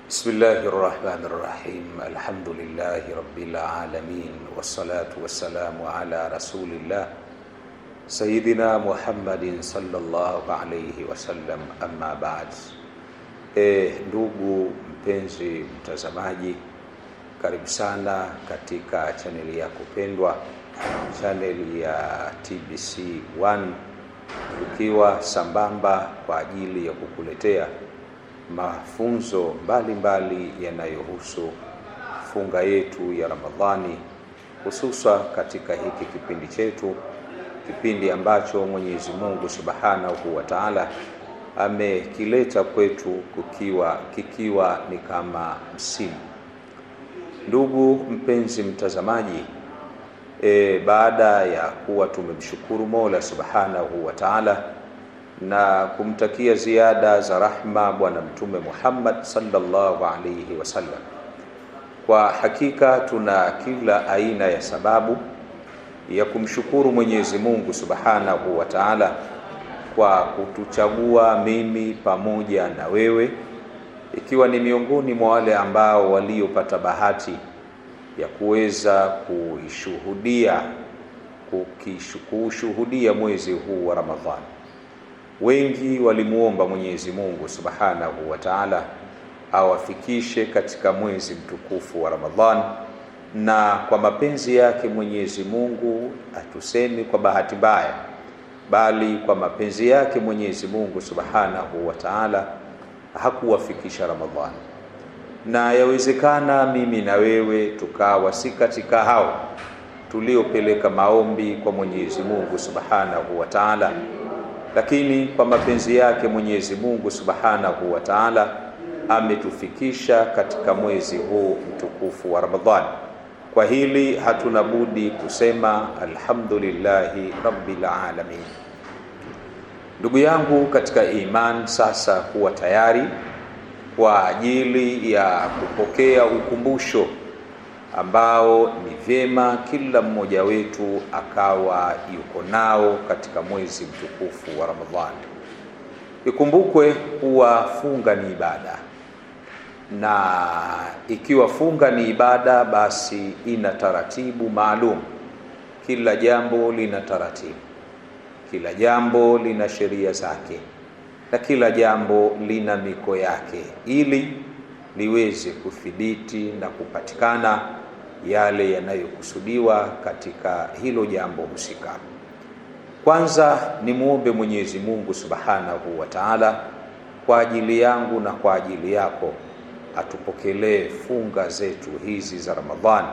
Bismillahirrahmanirrahim. Alhamdulillahi rabbil alamin, wassalatu wassalamu ala rasulillah Sayyidina Muhammadin sallallahu alayhi wasallam, amma ba'd. Ndugu mpenzi mtazamaji, karibu sana katika chaneli yako pendwa, chaneli ya TBC1, tukiwa sambamba kwa ajili ya kukuletea mafunzo mbalimbali yanayohusu funga yetu ya Ramadhani, hususa katika hiki kipindi chetu, kipindi ambacho Mwenyezi Mungu Subhanahu wa Ta'ala amekileta kwetu kikiwa ni kama msimu. Ndugu mpenzi mtazamaji, baada ya kuwa tumemshukuru Mola Subhanahu wa Ta'ala na kumtakia ziada za rahma Bwana Mtume Muhammad sallallahu alayhi wasallam, kwa hakika tuna kila aina ya sababu ya kumshukuru Mwenyezi Mungu Subhanahu wa Ta'ala kwa kutuchagua mimi pamoja na wewe, ikiwa ni miongoni mwa wale ambao waliopata bahati ya kuweza kushuhudia mwezi huu wa Ramadhani. Wengi walimuomba Mwenyezi Mungu Subhanahu wa Ta'ala awafikishe katika mwezi mtukufu wa Ramadhani, na kwa mapenzi yake Mwenyezi Mungu, hatusemi kwa bahati mbaya, bali kwa mapenzi yake Mwenyezi Mungu Subhanahu wa Ta'ala hakuwafikisha Ramadhani. Na yawezekana mimi na wewe tukawa si katika hao tuliopeleka maombi kwa Mwenyezi Mungu Subhanahu wa Ta'ala, lakini kwa mapenzi yake Mwenyezi Mungu Subhanahu wa Ta'ala ametufikisha katika mwezi huu mtukufu wa Ramadhani. Kwa hili hatuna budi kusema alhamdulillahi rabbil alamin. Ndugu yangu katika iman, sasa kuwa tayari kwa ajili ya kupokea ukumbusho ambao ni vyema kila mmoja wetu akawa yuko nao katika mwezi mtukufu wa Ramadhani. Ikumbukwe kuwa funga ni ibada, na ikiwa funga ni ibada, basi ina taratibu maalum. Kila jambo lina taratibu, kila jambo lina sheria zake, na kila jambo lina miko yake, ili liweze kuthibiti na kupatikana yale yanayokusudiwa katika hilo jambo husika. Kwanza ni muombe Mwenyezi Mungu Subhanahu wa Ta'ala kwa ajili yangu na kwa ajili yako atupokelee funga zetu hizi za Ramadhani,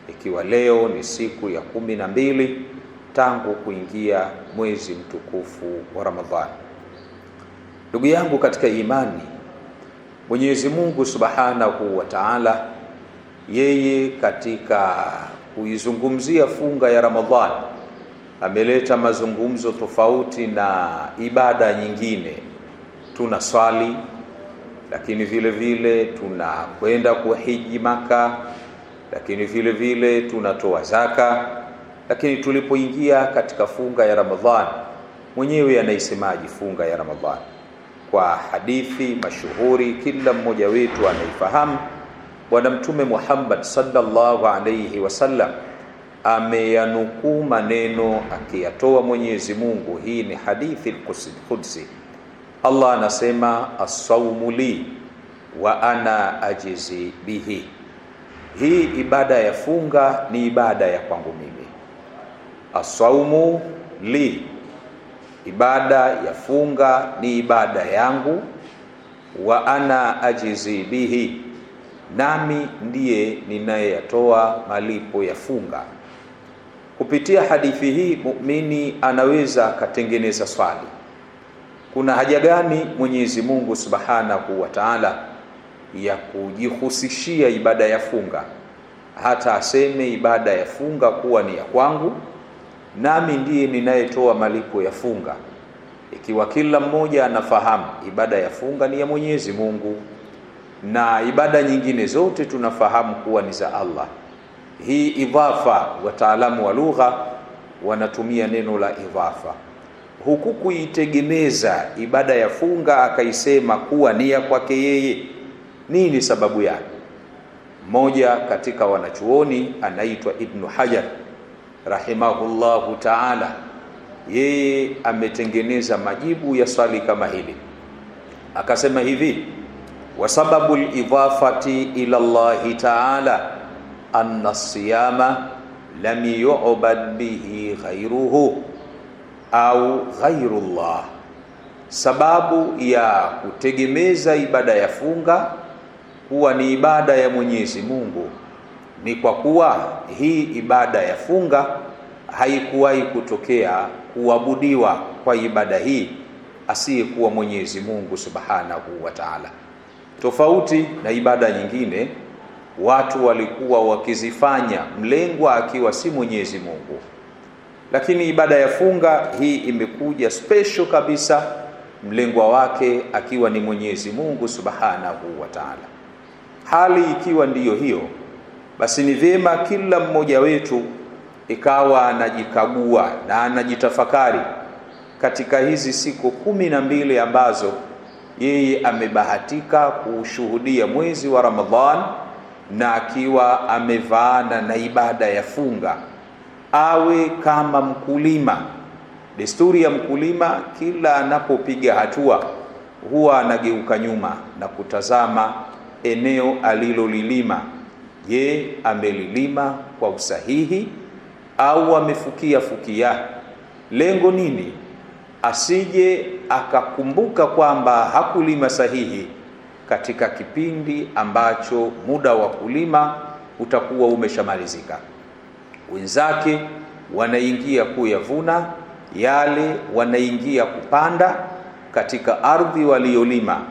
ikiwa leo ni siku ya 12 tangu kuingia mwezi mtukufu wa Ramadhani. Ndugu yangu katika imani, Mwenyezi Mungu Subhanahu wa Ta'ala yeye katika kuizungumzia funga ya Ramadhani ameleta mazungumzo tofauti na ibada nyingine. Tuna swali, lakini vile vile tunakwenda kuhiji Maka, lakini vile vile tunatoa zaka. Lakini tulipoingia katika funga ya Ramadhani, mwenyewe anaisemaje funga ya Ramadhani? Kwa hadithi mashuhuri kila mmoja wetu anaifahamu, Bwana Mtume Muhammad sallallahu alayhi wasallam ameyanukuu maneno akiyatoa Mwenyezi Mungu. Hii ni hadithi al-Qudsi. Allah anasema, as-sawmu li wa ana ajizi bihi. Hii ibada ya funga ni ibada ya kwangu mimi. As-sawmu li, ibada ya funga ni ibada yangu. Wa ana ajizi bihi, nami ndiye ninayetoa malipo ya funga. Kupitia hadithi hii muumini anaweza akatengeneza swali, kuna haja gani Mwenyezi Mungu Subhanahu wa Ta'ala ya kujihusishia ibada ya funga, hata aseme ibada ya funga kuwa ni ya kwangu, nami ndiye ninayetoa malipo ya funga, ikiwa kila mmoja anafahamu ibada ya funga ni ya Mwenyezi Mungu na ibada nyingine zote tunafahamu kuwa ni za Allah. Hii idhafa, wataalamu wa lugha wanatumia neno la idhafa. Huku kuitegemeza ibada ya funga akaisema kuwa ni ya kwake yeye, Nini sababu yake? Mmoja katika wanachuoni anaitwa Ibn Hajar rahimahullahu ta'ala, yeye ametengeneza majibu ya swali kama hili, akasema hivi: wa sababu al-idafati ila Allah ta'ala anna as-siyama lam yu'bad bihi ghayruhu au ghayrullah. Sababu ya kutegemeza ibada ya funga kuwa ni ibada ya Mwenyezi Mungu ni kwa kuwa hii ibada ya funga haikuwahi kutokea kuabudiwa kwa ibada hii asiyekuwa Mwenyezi Mungu Subhanahu wa Ta'ala. Tofauti na ibada nyingine watu walikuwa wakizifanya mlengwa akiwa si Mwenyezi Mungu, lakini ibada ya funga hii imekuja special kabisa, mlengwa wake akiwa ni Mwenyezi Mungu Subhanahu wa Ta'ala. Hali ikiwa ndiyo hiyo, basi ni vyema kila mmoja wetu ikawa anajikagua na anajitafakari katika hizi siku 12 ambazo yeye amebahatika kushuhudia mwezi wa Ramadhan na akiwa amevaana na ibada ya funga, awe kama mkulima. Desturi ya mkulima, kila anapopiga hatua huwa anageuka nyuma na kutazama eneo alilolilima. Je, amelilima kwa usahihi au amefukia? Lengo nini? Asije akakumbuka kwamba hakulima sahihi katika kipindi ambacho muda wa kulima utakuwa umeshamalizika. Wenzake wanaingia kuyavuna yale, wanaingia kupanda katika ardhi waliolima,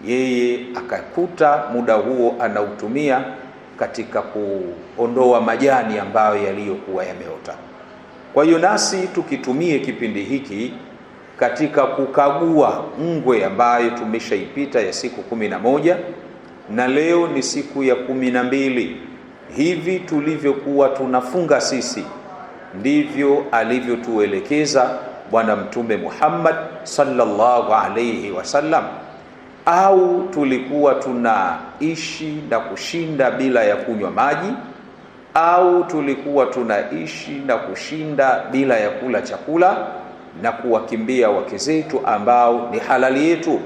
yeye akakuta muda huo anautumia katika kuondoa majani ambayo yaliyokuwa yameota. Kwa hiyo nasi tukitumie kipindi hiki katika kukagua ngwe ambayo tumeshaipita ya siku 11 na leo ni siku ya 12. Hivi tulivyokuwa tunafunga sisi ndivyo alivyotuelekeza Bwana Mtume Muhammad sallallahu alayhi wasallam, au tulikuwa tunaishi na kushinda bila ya kunywa maji, au tulikuwa tunaishi na kushinda bila ya kula chakula na kuwakimbia wake zetu ambao ni halali yetu?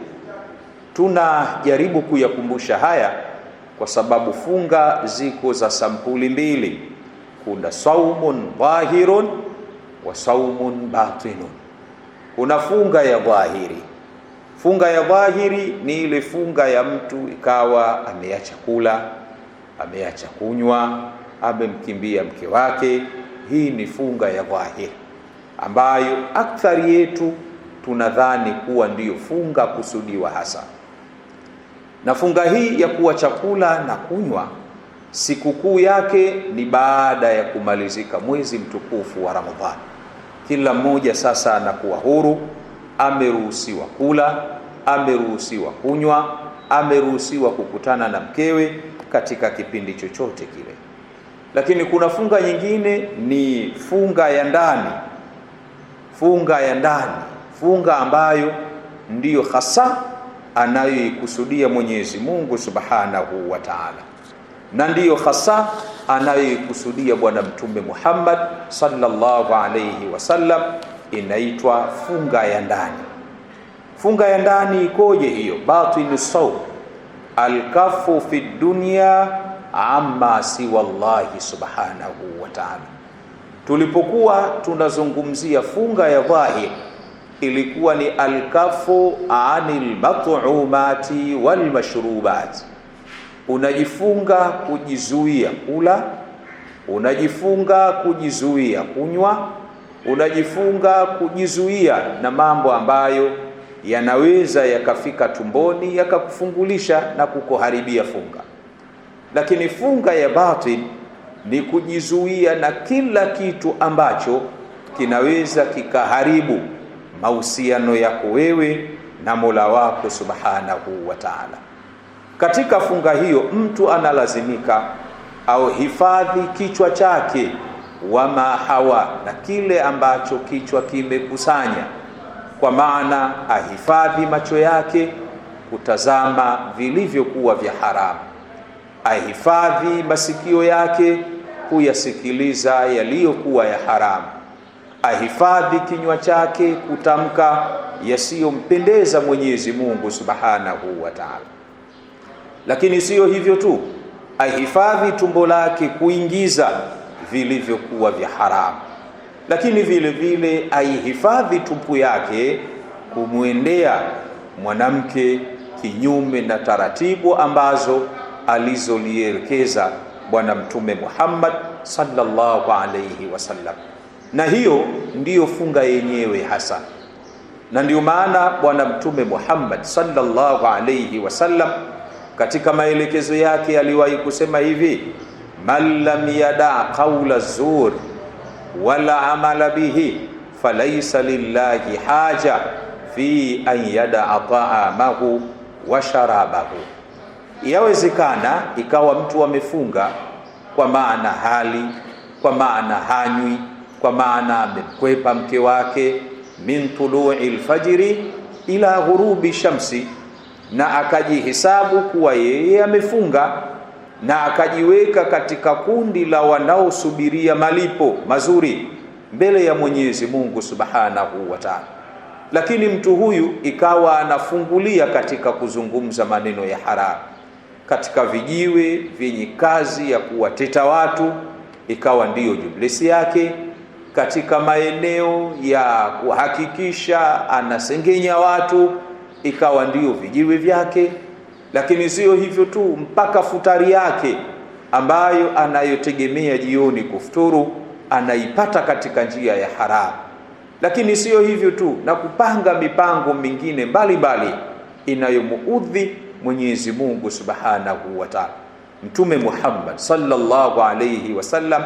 Tunajaribu kuyakumbusha haya kwa sababu funga ziko za sampuli mbili. Kuna saumun dhahirun wa saumun batinun. Kuna funga ya dhahiri. Funga ya dhahiri ni ile funga ya mtu ikawa ameacha kula, ameacha kunywa, amemkimbia mke wake. Hii ni funga ya dhahiri ambayo akthari yetu tunadhani kuwa ndiyo funga kusudiwa hasa. Na funga hii ya kuwa chakula na kunywa, sikukuu yake ni baada ya kumalizika mwezi mtukufu wa Ramadhani. Kila mmoja sasa anakuwa huru, ameruhusiwa kula, ameruhusiwa kunywa, ameruhusiwa kukutana na mkewe katika kipindi chochote kile. Lakini kuna funga nyingine, ni funga ya ndani. Funga ya ndani, funga ambayo ndiyo hasa anayoikusudia Mwenyezi Mungu Subhanahu wa Ta'ala, na ndiyo hasa anayoikusudia Bwana Mtume Muhammad sallallahu alayhi wasallam, inaitwa funga ya ndani. Funga ya ndani ikoje hiyo? Batinu sawm alkafu fi dunya amma siwa Allahi Subhanahu wa Ta'ala. Tulipokuwa tunazungumzia funga ya dhahir, ilikuwa ni alkafu anil mat'umati wal mashrubat. Unajifunga kujizuia kula, unajifunga kujizuia kunywa, unajifunga kujizuia na mambo ambayo yanaweza yakafika tumboni yakakufungulisha na kukuharibia funga. Lakini funga ya batin ni kujizuia na kila kitu ambacho kinaweza kikaharibu mahusiano yako wewe na Mola wako Subhanahu wa Ta'ala. Katika funga hiyo mtu analazimika au hifadhi kichwa chake, wama hawa, na kile ambacho kichwa kimekusanya, kwa maana ahifadhi macho yake, kutazama vilivyokuwa vya haramu, ahifadhi masikio yake kuyasikiliza yaliyokuwa ya haramu, ahifadhi kinywa chake kutamka yasiyompendeza Mwenyezi Mungu Subhanahu wa Ta'ala. Lakini siyo hivyo tu, ahifadhi tumbo lake kuingiza vilivyokuwa vya haramu, lakini vile vile aihifadhi tupu yake kumwendea mwanamke kinyume na taratibu ambazo alizolielekeza Bwana Mtume Muhammad sallallahu alayhi wasallam. Na hiyo ndiyo funga yenyewe hasa, na ndiyo maana Bwana Mtume Muhammad sallallahu alayhi wasallam katika maelekezo yake aliwahi kusema hivi: man lam yada qawla zur wala amala bihi falaysa lillahi haja fi an yada ta'amahu wa sharabahu. Yawezekana ikawa mtu amefunga kwa maana hali, kwa maana hanywi, kwa maana amekwepa mke wake min tulu'i alfajiri ila ghurubi shamsi, na akajihesabu kuwa yeye amefunga na akajiweka katika kundi la wanaosubiria malipo mazuri mbele ya Mwenyezi Mungu Subhanahu wa Ta'ala. Lakini mtu huyu ikawa anafungulia katika kuzungumza maneno ya haramu katika vijiwe vyenye kazi ya kuwateta watu, ikawa ndiyo jublesi yake, katika maeneo ya kuhakikisha anasengenya watu, ikawa ndiyo vijiwe vyake. Lakini sio hivyo tu, mpaka futari yake ambayo anayotegemea jioni kufuturu anaipata katika njia ya haramu. Lakini sio hivyo tu, na kupanga mipango mingine mbalimbali inayomuudhi Mwenyezi Mungu Subhanahu wa Ta'ala. Mtume Muhammad sallallahu alayhi wasallam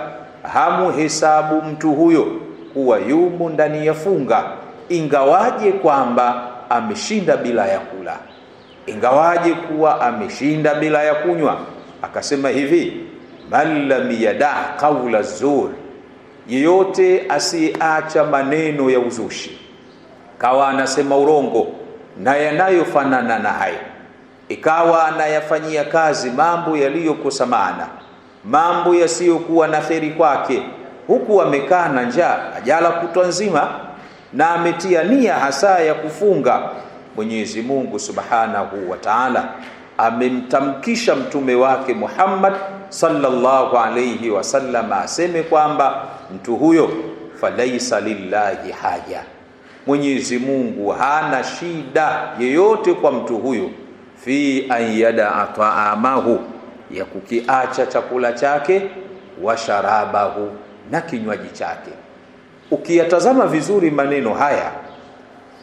hamuhesabu mtu huyo kuwa yumo ndani ya funga, ingawaje kwamba ameshinda bila ya kula, ingawaje kuwa ameshinda bila ya kunywa. Akasema hivi: man lam yada qawla zur, yeyote asiacha maneno ya uzushi, kawa anasema urongo na yanayofanana na hayo, ikawa anayafanyia kazi mambo yaliyokosa maana, mambo yasiyokuwa na kheri kwake, huku amekaa na njaa ajala kutwa nzima na ametia nia hasa ya kufunga. Mwenyezi Mungu Subhanahu wa Ta'ala amemtamkisha mtume wake Muhammad sallallahu alayhi wasallam aseme kwamba mtu huyo falaisa lillahi haja, Mwenyezi Mungu hana shida yeyote kwa mtu huyo, fi an yada ta'amahu, ya kukiacha chakula chake, wa sharabahu, na kinywaji chake. Ukiyatazama vizuri maneno haya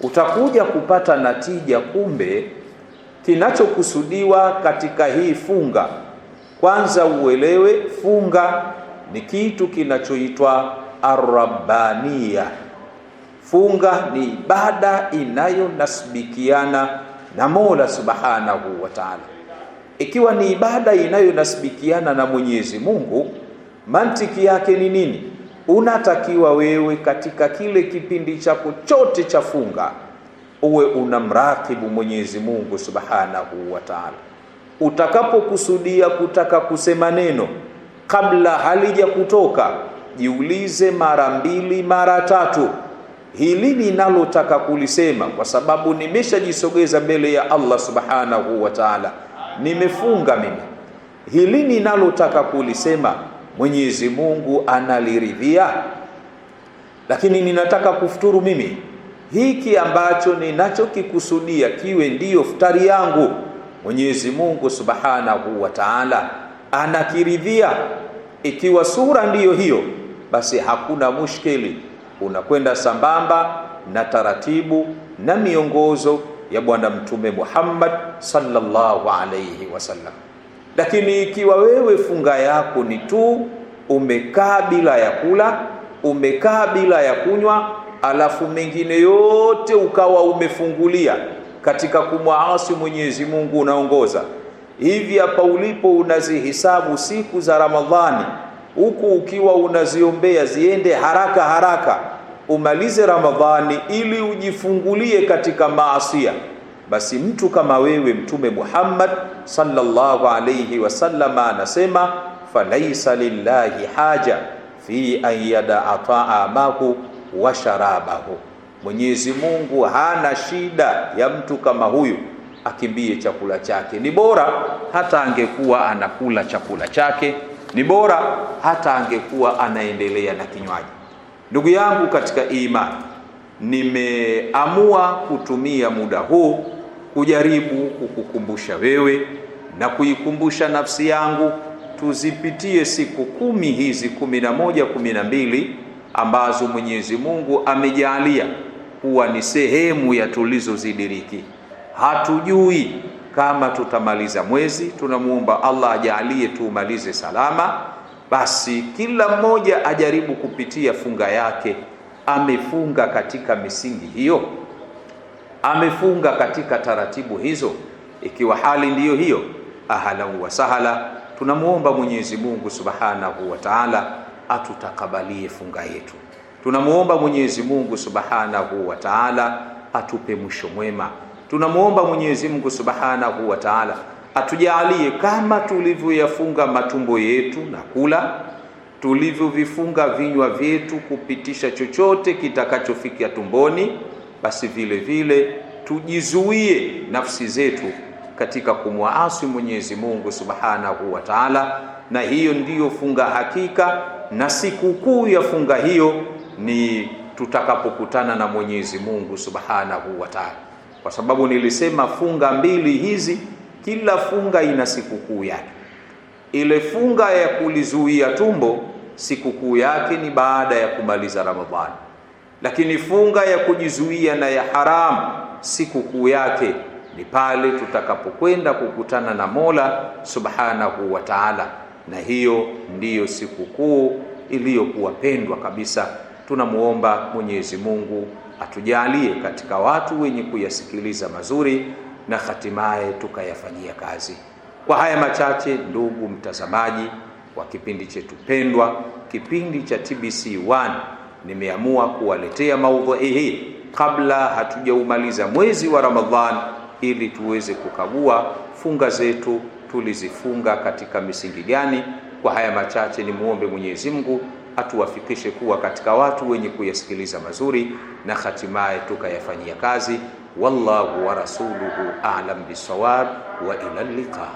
utakuja kupata natija. Kumbe kinachokusudiwa katika hii funga, kwanza uelewe funga ni kitu kinachoitwa ar-rabbaniya. Funga ni ibada inayonasbikiana na Mola Subhanahu wa Ta'ala. Ikiwa ni ibada inayonasbikiana na Mwenyezi Mungu, mantiki yake ni nini? Unatakiwa wewe katika kile kipindi chako chote cha funga uwe unamrakibu Mwenyezi Mungu Subhanahu wa Ta'ala. Utakapokusudia kutaka kusema neno, kabla halija kutoka, jiulize mara 2 mara 3, hili ninalotaka kulisema, kwa sababu nimeshajisogeza mbele ya Allah Subhanahu wa Ta'ala, nimefunga mimi, hili ninalotaka kulisema Mwenyezi Mungu analiridhia? Lakini ninataka kufuturu mimi, hiki ambacho ninachokikusudia kiwe ndiyo futari yangu, Mwenyezi Mungu Subhanahu wa Ta'ala anakiridhia? Ikiwa sura ndiyo hiyo, basi hakuna mushkili, unakwenda sambamba na taratibu na miongozo ya Bwana Mtume Muhammad sallallahu alayhi wasallam. Lakini ikiwa wewe funga yako ni tu umekaa bila ya kula, umekaa bila ya kunywa, alafu mengine yote ukawa umefungulia katika kumwasi Mwenyezi Mungu, unaongoza hivi hapa ulipo, unazihisabu siku za Ramadhani, huku ukiwa unaziombea ziende haraka haraka umalize Ramadhani ili ujifungulie katika maasiya, basi mtu kama wewe Mtume Muhammad sallallahu alayhi wasallam anasema falaisa lillahi haja fi an yada'a ta'amahu wa sharabahu, Mwenyezi Mungu hana shida ya mtu kama huyu akimbie chakula chake. Ni bora hata angekuwa anakula chakula chake, ni bora hata angekuwa anaendelea na kinywaji. Ndugu yangu katika imani, nimeamua kutumia muda huu kujaribu kukukumbusha wewe na kuikumbusha nafsi yangu, tuzipitie siku 10 hizi 11, 12 ambazo Mwenyezi Mungu amejalia kuwa ni sehemu ya tulizozidiriki. Hatujui kama tutamaliza mwezi, tunamuomba Allah ajalie tuumalize salama. Basi kila mmoja ajaribu kupitia funga yake. Amefunga katika misingi hiyo? Amefunga katika taratibu hizo? Ikiwa hali ndiyo hiyo, ahlan wa sahala. Tunamuomba Mwenyezi Mungu Subhanahu wa Ta'ala atutakabalie funga yetu. Tunamuomba Mwenyezi Mungu Subhanahu wa Ta'ala atupe mwisho mwema. Tunamuomba Mwenyezi Mungu Subhanahu wa Ta'ala atujalie kama tulivyoyafunga matumbo yetu na kula, tulivyovifunga vinywa vyetu kupitisha chochote kitakachofikia tumboni, basi vile vile tujizuie nafsi zetu katika kumwasi Mwenyezi Mungu Subhanahu wa Ta'ala. Na hiyo ndiyo funga hakika, na siku kuu ya funga hiyo ni tutakapokutana na Mwenyezi Mungu Subhanahu wa Ta'ala. Kwa sababu nilisema funga mbili hizi, kila funga ina sikukuu yake. Ile funga ya kulizuia tumbo, sikukuu yake ni baada ya kumaliza Ramadhani. Lakini funga ya kujizuia na ya haramu, sikukuu yake ni pale tutakapokwenda kukutana na Mola Subhanahu wa Ta'ala. Na hiyo ndiyo sikukuu iliyokuwa pendwa kabisa. Tunamuomba Mwenyezi Mungu atujalie katika watu wenye kuyasikiliza mazuri na hatimaye tukayafanyia kazi. Kwa haya machache, ndugu mtazamaji wa kipindi chetu pendwa, kipindi cha TBC1, nimeamua kuwaletea maudhui hii kabla hatujaumaliza mwezi wa Ramadhan, ili tuweze kukagua funga zetu tulizifunga katika misingi gani. Kwa haya machache, ni muombe Mwenyezi Mungu atuwafikishe kuwa katika watu wenye kuyasikiliza mazuri na hatimaye tukayafanyia kazi. Wallahu wa rasuluhu a'lam bisawab, wa ila liqa.